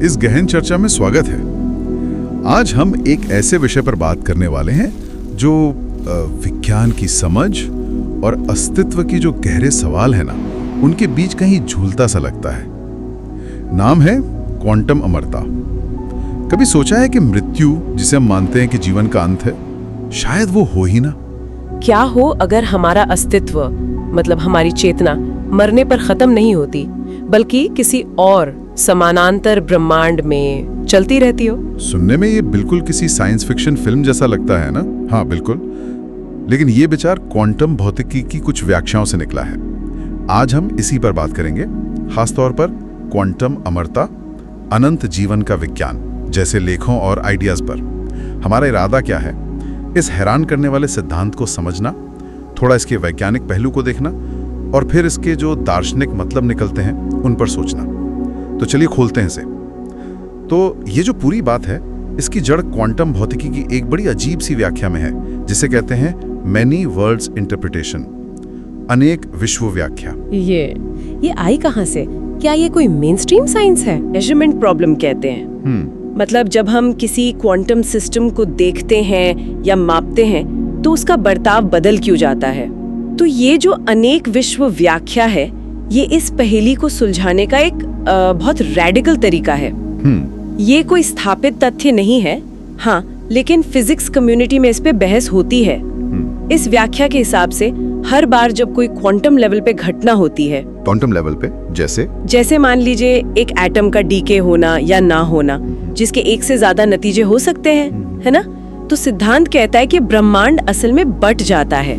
इस गहन चर्चा में स्वागत है। आज हम एक ऐसे विषय पर बात करने वाले हैं जो विज्ञान की समझ और अस्तित्व की जो गहरे सवाल है ना, उनके बीच कहीं झूलता सा लगता है। नाम है क्वांटम अमरता। कभी सोचा है कि मृत्यु, जिसे हम मानते हैं कि जीवन का अंत है, शायद वो हो ही ना? क्या हो अगर हमारा अस्तित्व, मतलब हमारी चेतना, मरने पर खत्म नहीं होती, बल्कि किसी और समानांतर ब्रह्मांड में चलती रहती हो? सुनने में ये बिल्कुल किसी साइंस फिक्शन फिल्म जैसा लगता है ना? हाँ, बिल्कुल। लेकिन ये विचार क्वांटम भौतिकी की कुछ व्याख्याओं से निकला है। आज हम इसी पर बात करेंगे, खासतौर पर क्वांटम अमरता, अनंत जीवन का विज्ञान जैसे लेखों और आइडियाज पर। हमारा इरादा क्या है? इस हैरान करने वाले सिद्धांत को समझना, थोड़ा इसके वैज्ञानिक पहलू को देखना और फिर इसके जो दार्शनिक मतलब निकलते हैं उन पर सोचना। तो चलिए खोलते हैं इसे। तो ये जो पूरी बात है, इसकी जड़ क्वांटम भौतिकी की एक बड़ी अजीब सी व्याख्या में है, जिसे कहते हैं मैनी वर्ल्ड्स इंटरप्रिटेशन, अनेक विश्व व्याख्या। ये आई कहाँ से? क्या ये कोई मेनस्ट्रीम साइंस है? मेजरमेंट प्रॉब्लम कहते हैं। मतलब जब हम किसी क्वांटम सिस्टम को देखते हैं या मापते हैं तो उसका बर्ताव बदल क्यों जाता है? तो ये जो अनेक विश्व व्याख्या है, ये इस पहेली को सुलझाने का एक बहुत रैडिकल तरीका है। ये कोई स्थापित तथ्य नहीं है, हाँ, लेकिन फिजिक्स कम्युनिटी में इस पे बहस होती है। इस व्याख्या के हिसाब से हर बार जब कोई क्वांटम लेवल पे घटना होती है, क्वांटम लेवल पे जैसे मान लीजिए एक एटम का डीके होना या ना होना, जिसके एक से ज्यादा नतीजे हो सकते हैं, है ना? तो सिद्धांत कहता है कि ब्रह्मांड असल में बट जाता है।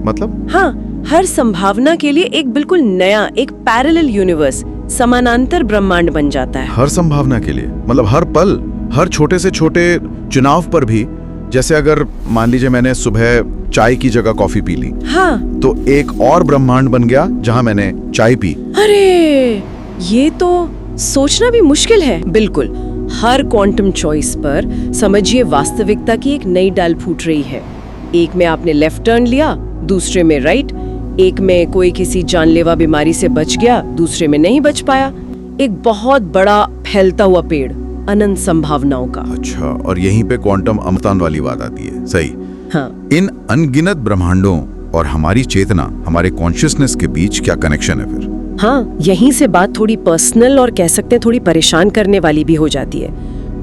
मतलब? हाँ, हर संभावना के लिए एक बिल्कुल नया, एक पैरेलल यूनिवर्स, समानांतर ब्रह्मांड बन जाता है। हर संभावना के लिए मतलब हर पल, हर छोटे से छोटे चुनाव पर भी। जैसे अगर मान लीजिए मैंने सुबह चाय की जगह कॉफी पी ली, हाँ, तो एक और ब्रह्मांड बन गया जहां मैंने चाय पी। अरे, ये तो सोचना भी मुश्किल है। बिल्कुल, हर क्वांटम चॉइस पर समझिए वास्तविकता की एक नई डाल फूट रही है। एक में आपने लेफ्ट टर्न लिया, दूसरे में राइट। एक में कोई किसी जानलेवा बीमारी से बच गया, दूसरे में नहीं बच पाया। एक बहुत बड़ा फैलता हुआ पेड़, अनंत संभावनाओं का। अच्छा, और यहीं पे क्वांटम अमरता वाली बात आती है। सही। हाँ। इन अनगिनत ब्रह्मांडों और हमारी चेतना, हमारे कॉन्शियसनेस के बीच क्या कनेक्शन है फिर? हाँ, यहीं से बात थोड़ी पर्सनल और कह सकते हैं थोड़ी परेशान करने वाली भी हो जाती है।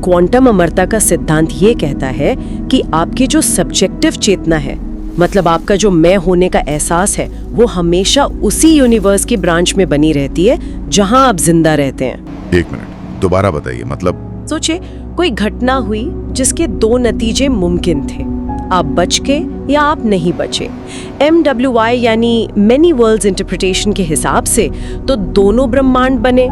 क्वांटम अमरता का सिद्धांत ये कहता है कि आपकी जो सब्जेक्टिव चेतना है, मतलब आपका जो मैं होने का एहसास है, वो हमेशा उसी यूनिवर्स की ब्रांच में बनी रहती है जहां आप जिंदा रहते हैं। एक मिनट, दोबारा बताइए। मतलब सोचिए, कोई घटना हुई जिसके दो नतीजे मुमकिन थे, आप बच के या आप नहीं बचे। MWI यानी मैनी वर्ल्ड्स इंटरप्रिटेशन के हिसाब से तो दोनों ब्रह्मांड बने,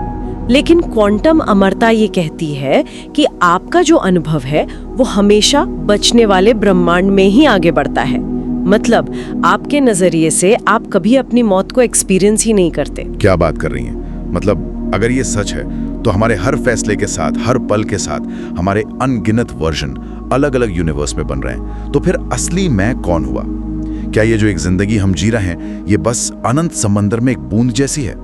लेकिन क्वांटम अमरता ये कहती है कि आपका जो अनुभव है वो हमेशा बचने वाले ब्रह्मांड में ही आगे बढ़ता है। मतलब आपके नजरिए से आप कभी अपनी मौत को एक्सपीरियंस ही नहीं करते। क्या बात कर रही हैं? मतलब अगर ये सच है तो हमारे हर फैसले के साथ, हर पल के साथ हमारे अनगिनत वर्जन अलग अलग यूनिवर्स में बन रहे हैं, तो फिर असली मैं कौन हुआ? क्या ये जो एक जिंदगी हम जी रहे हैं, ये बस अनंत समंदर में एक बूंद जैसी है?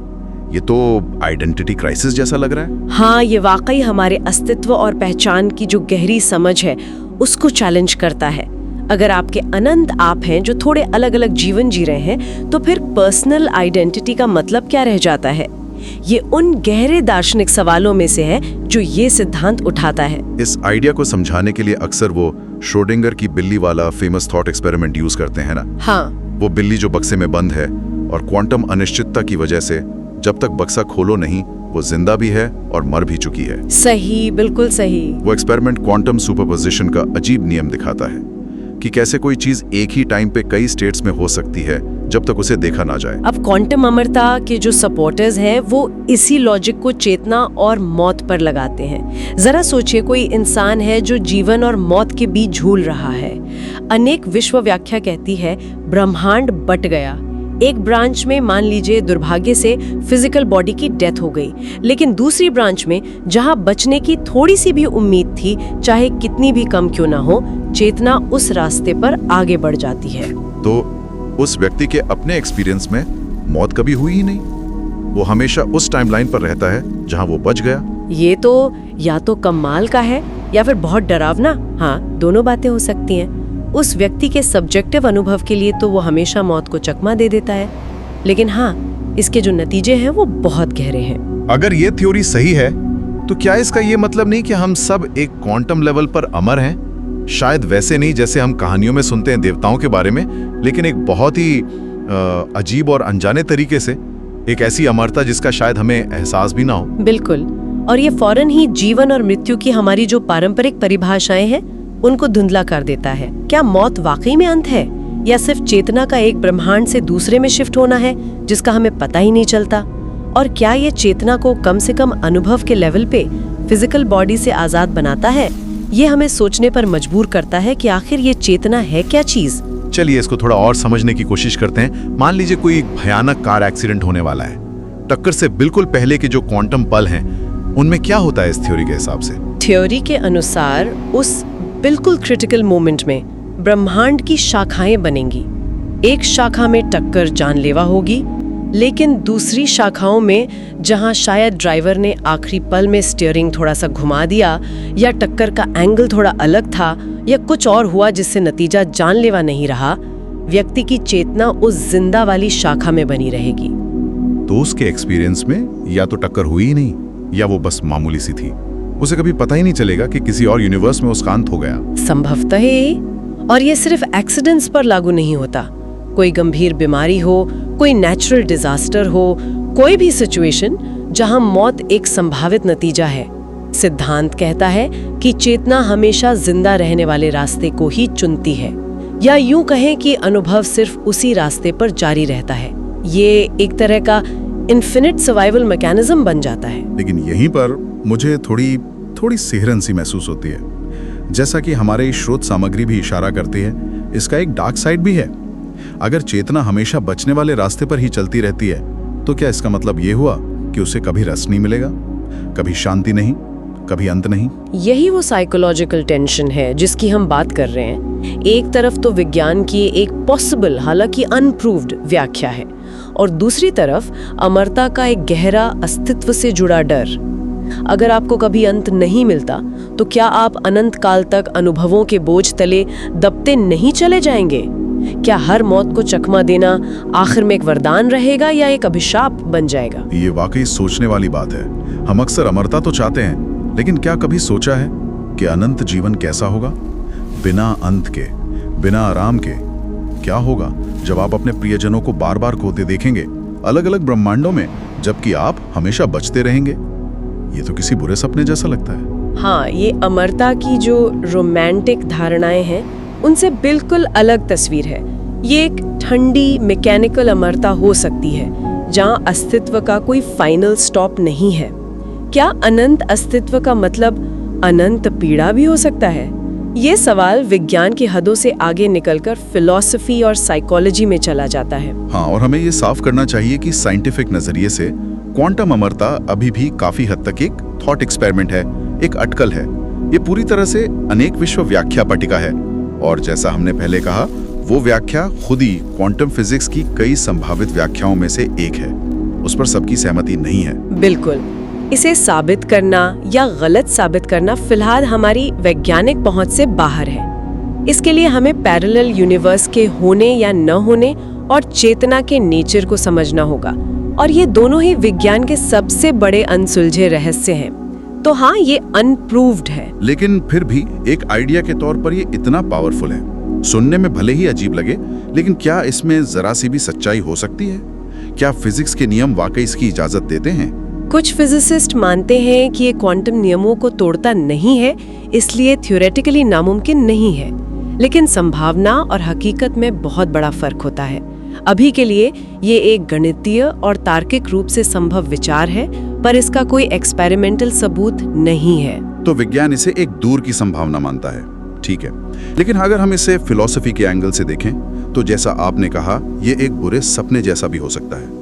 ये तो आइडेंटिटी क्राइसिस जैसा लग रहा है। हाँ, ये वाकई हमारे अस्तित्व और पहचान की जो गहरी समझ है उसको चैलेंज करता है। अगर आपके अनंत आप हैं जो थोड़े अलग अलग जीवन जी रहे हैं, तो फिर पर्सनल आइडेंटिटी का मतलब क्या रह जाता है? ये उन गहरे दार्शनिक सवालों में से है जो ये सिद्धांत उठाता है। इस आइडिया को समझाने के लिए अक्सर वो श्रोडिंगर की बिल्ली वाला फेमस थॉट एक्सपेरिमेंट यूज करते हैं ना? हाँ। वो बिल्ली जो बक्से में बंद है और क्वांटम अनिश्चितता की वजह से जब तक बक्सा खोलो नहीं, वो जिंदा भी है और मर भी चुकी है। सही, बिल्कुल सही। वो एक्सपेरिमेंट क्वांटम सुपरपोजिशन का अजीब नियम दिखाता है कि कैसे कोई चीज एक ही टाइम पे कई स्टेट्स में हो सकती है जब तक उसे देखा ना जाए। अब क्वांटम अमरता के जो सपोर्टर्स हैं वो इसी लॉजिक को चेतना और मौत पर लगाते हैं। जरा सोचिए, कोई इंसान है जो जीवन और मौत के बीच झूल रहा है। अनेक विश्व व्याख्या कहती है ब्रह्मांड बट गया। एक ब्रांच में मान लीजिए दुर्भाग्य से फिजिकल बॉडी की डेथ हो गई, लेकिन दूसरी ब्रांच में जहां बचने की थोड़ी सी भी उम्मीद थी, चाहे कितनी भी कम क्यों ना हो, चेतना उस रास्ते पर आगे बढ़ जाती है। तो उस व्यक्ति के अपने एक्सपीरियंस में मौत कभी हुई ही नहीं। वो हमेशा उस टाइमलाइन पर रहता है जहां वो बच गया। ये तो या तो कमाल का है या फिर बहुत डरावना। हाँ, दोनों बातें हो सकती हैं। उस व्यक्ति के सब्जेक्टिव अनुभव के लिए तो वो हमेशा मौत को चकमा दे देता है, लेकिन हाँ, इसके जो नतीजे हैं वो बहुत गहरे हैं। अगर ये थ्योरी सही है तो क्या इसका ये मतलब नहीं कि हम सब एक क्वांटम लेवल पर अमर हैं? शायद वैसे नहीं जैसे हम कहानियों में सुनते हैं देवताओं के बारे में, लेकिन एक बहुत ही अजीब और अनजाने तरीके से, एक ऐसी अमरता जिसका शायद हमें एहसास भी ना हो। बिल्कुल, और ये फौरन ही जीवन और मृत्यु की हमारी जो पारंपरिक परिभाषाएं हैं उनको धुंधला कर देता है। क्या मौत वाकई में अंत है या सिर्फ चेतना का एक ब्रह्मांड से दूसरे में शिफ्ट होना है जिसका हमें पता ही नहीं चलता? और क्या ये चेतना को कम से कम अनुभव के लेवल पे फिजिकल बॉडी से आजाद बनाता है? ये हमें सोचने पर मजबूर करता है कि आखिर ये चेतना है क्या चीज। चलिए इसको थोड़ा और समझने की कोशिश करते हैं। मान लीजिए कोई भयानक कार एक्सीडेंट होने वाला है। टक्कर से बिल्कुल पहले के जो क्वांटम पल हैं, उनमें क्या होता है इस थ्योरी के हिसाब से? थ्योरी के अनुसार उस बिल्कुल क्रिटिकल मोमेंट में ब्रह्मांड की शाखाएं बनेंगी। एक शाखा में टक्कर जानलेवा होगी, लेकिन दूसरी शाखाओं में जहां शायद ड्राइवर ने आखिरी पल में स्टीयरिंग थोड़ा सा घुमा दिया, या टक्कर का एंगल थोड़ा अलग था, या कुछ और हुआ जिससे नतीजा जानलेवा नहीं रहा, व्यक्ति की चेतना उस जिंदा वाली शाखा में बनी रहेगी। तो उसके एक्सपीरियंस में या तो टक्कर हुई ही नहीं, या वो बस मामूली सी थी। उसे कभी पता ही नहीं चलेगा कि किसी और यूनिवर्स में उसका अंत हो गया। संभवतः है। और ये सिर्फ एक्सीडेंट्स पर लागू नहीं होता। कोई गंभीर बीमारी हो, कोई नेचुरल डिजास्टर हो, कोई भी सिचुएशन जहां मौत एक संभावित नतीजा है, सिद्धांत कहता है कि चेतना हमेशा जिंदा रहने वाले रास्ते को ही चुनती है, या यूं कहें कि अनुभव सिर्फ उसी रास्ते पर जारी रहता है। ये एक तरह का इन्फिनिट सर्वाइवल मैकेनिज्म बन जाता है। लेकिन यहीं पर मुझे थोड़ी सिहरन सी महसूस होती है। जैसा कि हमारे स्रोत सामग्री भी इशारा करती है, इसका एक डार्क साइड भी है। अगर चेतना हमेशा बचने वाले रास्ते पर ही चलती रहती है, तो क्या इसका मतलब ये हुआ कि उसे कभी रस नहीं मिलेगा, कभी शांति नहीं, कभी अंत नहीं? यही वो साइकोलॉजिकल टेंशन है जिसकी हम बात कर रहे हैं। एक तरफ तो विज्ञान की एक पॉसिबल, हालांकि अनप्रूव्ड व्याख्या है, और दूसरी तरफ अमरता का एक गहरा अस्तित्व से जुड़ा डर। अगर आपको कभी अंत नहीं मिलता, तो क्या आप अनंत काल तक अनुभवों के बोझ तले दबते नहीं चले जाएंगे? क्या हर मौत को चकमा देना आखिर में एक वरदान रहेगा या एक अभिशाप बन जाएगा? ये वाकई सोचने वाली बात है। हम अक्सर अमरता तो चाहते हैं, लेकिन क्या कभी सोचा है कि अनंत जीवन कैसा होगा, बिना अंत के, बिना आराम के? क्या होगा जब आप अपने प्रियजनों को बार बार खोते देखेंगे, अलग अलग ब्रह्मांडों में, जबकि आप हमेशा बचते रहेंगे? ये तो किसी बुरे सपने जैसा लगता है। हाँ, ये अमरता की जो रोमांटिक धारणाएं हैं, उनसे बिल्कुल अलग तस्वीर है। ये एक ठंडी मैकेनिकल अमरता हो सकती है, जहाँ अस्तित्व का कोई फाइनल स्टॉप नहीं है। क्या अनंत अस्तित्व का मतलब अनंत पीड़ा भी हो सकता है? ये सवाल विज्ञान की हदों से आगे निकलकर फिलॉसफी और साइकोलॉजी में चला जाता है। हाँ, और हमें ये साफ करना चाहिए कि साइंटिफिक नजरिए से क्वांटम अमरता अभी भी काफी हद तक एक थॉट एक्सपेरिमेंट है, एक अटकल है। ये पूरी तरह से अनेक विश्व व्याख्या पट्टिका है, और जैसा हमने पहले कहा, वो व्याख्या खुद ही क्वांटम फिजिक्स की कई संभावित व्याख्याओं में से एक है। उस पर सबकी सहमति नहीं है। बिल्कुल, इसे साबित करना या गलत साबित करना फिलहाल हमारी वैज्ञानिक पहुंच से बाहर है। इसके लिए हमें पैरेलल यूनिवर्स के होने या न होने और चेतना के नेचर को समझना होगा, और ये दोनों ही विज्ञान के सबसे बड़े अनसुलझे रहस्य हैं। तो हाँ, ये अनप्रूव्ड है, लेकिन फिर भी एक आइडिया के तौर पर ये इतना पावरफुल है। सुनने में भले ही अजीब लगे, लेकिन क्या इसमें जरा सी भी सच्चाई हो सकती है? क्या फिजिक्स के नियम वाकई इसकी इजाजत देते हैं? कुछ फिजिसिस्ट मानते हैं कि ये क्वांटम नियमों को तोड़ता नहीं है, इसलिए थ्योरेटिकली नामुमकिन नहीं है। लेकिन संभावना और हकीकत में बहुत बड़ा फर्क होता है। अभी के लिए ये एक गणितीय और तार्किक रूप से संभव विचार है, पर इसका कोई एक्सपेरिमेंटल सबूत नहीं है। तो विज्ञान इसे एक दूर की संभावना मानता है, ठीक है। लेकिन अगर हम इसे फिलॉसफी के एंगल से देखें, तो जैसा आपने कहा, ये एक बुरे सपने जैसा भी हो सकता है।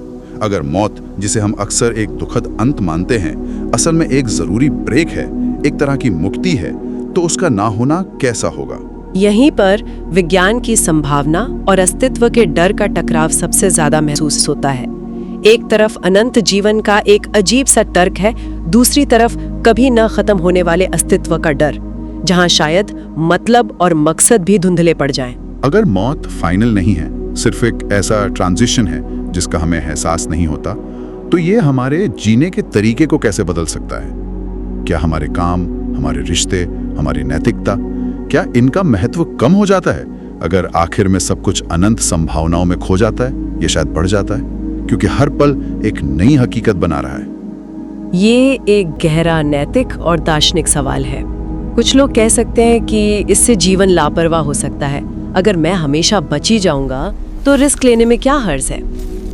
अगर मौत, जिसे हम अक्सर एक दुखद अंत मानते हैं, असल में एक जरूरी ब्रेक है, एक तरह की मुक्ति है, तो उसका ना होना कैसा होगा? यहीं पर विज्ञान की संभावना और अस्तित्व के डर का टकराव सबसे ज्यादा महसूस होता है। एक तरफ अनंत जीवन का एक अजीब सा तर्क है, दूसरी तरफ कभी न खत्म होने वाले अस्तित्व का डर, जहां शायद मतलब और मकसद भी धुंधले पड़ जाएं। अगर मौत फाइनल नहीं है, सिर्फ एक ऐसा ट्रांजिशन है जिसका हमें एहसास नहीं होता, तो ये हमारे जीने के तरीके को कैसे बदल सकता है? क्या हमारे काम, हमारे रिश्ते, हमारी नैतिकता, क्या इनका महत्व कम हो जाता है अगर आखिर में सब कुछ अनंत संभावनाओं में खो जाता है या शायद बढ़ जाता है, क्योंकि हर पल एक नई हकीकत बना रहा है? ये एक गहरा नैतिक और दार्शनिक सवाल है। कुछ लोग कह सकते हैं कि इससे जीवन लापरवाह हो सकता है। अगर मैं हमेशा बची जाऊंगा तो रिस्क लेने में क्या हर्ज है।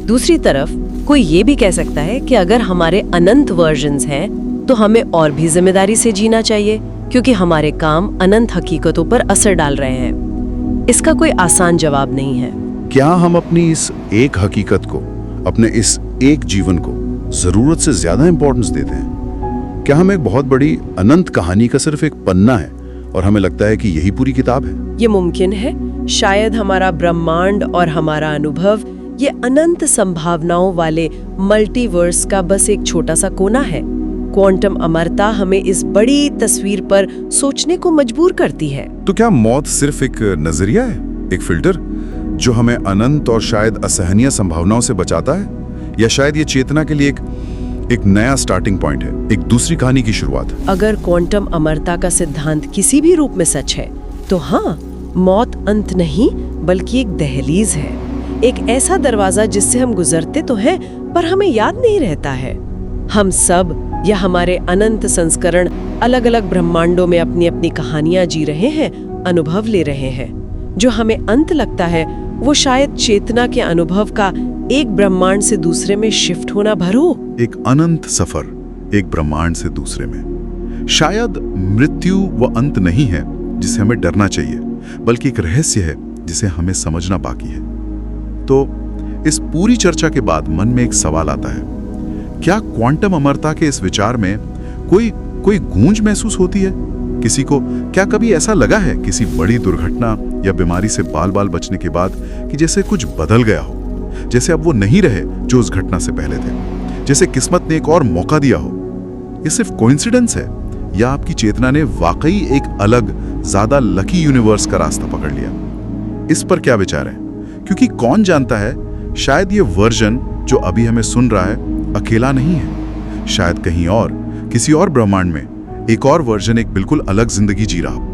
दूसरी तरफ कोई ये भी कह सकता है कि अगर हमारे अनंत वर्जन्स हैं तो हमें और भी जिम्मेदारी से जीना चाहिए, क्योंकि हमारे काम अनंत हकीकतों पर असर डाल रहे हैं। इसका कोई आसान जवाब नहीं है। क्या हम अपनी इस एक हकीकत को, अपने इस एक जीवन को जरूरत से ज्यादा इंपॉर्टेंस देते हैं? क्या हम एक बहुत बड़ी अनंत कहानी का सिर्फ एक पन्ना है और हमें लगता है कि यही पूरी किताब है? ये मुमकिन है। शायद हमारा ब्रह्मांड और हमारा अनुभव ये अनंत संभावनाओं वाले मल्टीवर्स का बस एक छोटा सा कोना है। क्वांटम अमरता हमें इस बड़ी तस्वीर पर सोचने को मजबूर करती है। तो क्या मौत सिर्फ एक नजरिया है, एक फिल्टर जो हमें अनंत और शायद असहनीय संभावनाओं से बचाता है, या शायद ये चेतना के लिए एक नया स्टार्टिंग पॉइंट है, एक दूसरी कहानी की शुरुआत? अगर क्वांटम अमरता का सिद्धांत किसी भी रूप में सच है तो हाँ, मौत अंत नहीं बल्कि एक दहलीज है, एक ऐसा दरवाजा जिससे हम गुजरते तो हैं पर हमें याद नहीं रहता है। हम सब या हमारे अनंत संस्करण अलग अलग ब्रह्मांडों में अपनी अपनी कहानियां जी रहे हैं, अनुभव ले रहे हैं। जो हमें अंत लगता है वो शायद चेतना के अनुभव का एक ब्रह्मांड से दूसरे में शिफ्ट होना भर हो। एक अनंत सफर, एक ब्रह्मांड से दूसरे में। शायद मृत्यु वो अंत नहीं है जिसे हमें डरना चाहिए, बल्कि एक रहस्य है जिसे हमें समझना बाकी है। तो इस पूरी चर्चा के बाद मन में एक सवाल आता है, क्या क्वांटम अमरता के इस विचार में कोई गूंज महसूस होती है? किसी को क्या कभी ऐसा लगा है किसी बड़ी दुर्घटना या बीमारी से बाल बाल बचने के बाद कि जैसे कुछ बदल गया हो, जैसे अब वो नहीं रहे जो उस घटना से पहले थे, जैसे किस्मत ने एक और मौका दिया हो? ये सिर्फ कोइंसिडेंस है या आपकी चेतना ने वाकई एक अलग, ज्यादा लकी यूनिवर्स का रास्ता पकड़ लिया? इस पर क्या विचार है? क्योंकि कौन जानता है, शायद ये वर्जन जो अभी हमें सुन रहा है अकेला नहीं है। शायद कहीं और, किसी और ब्रह्मांड में एक और वर्जन एक बिल्कुल अलग जिंदगी जी रहा हो।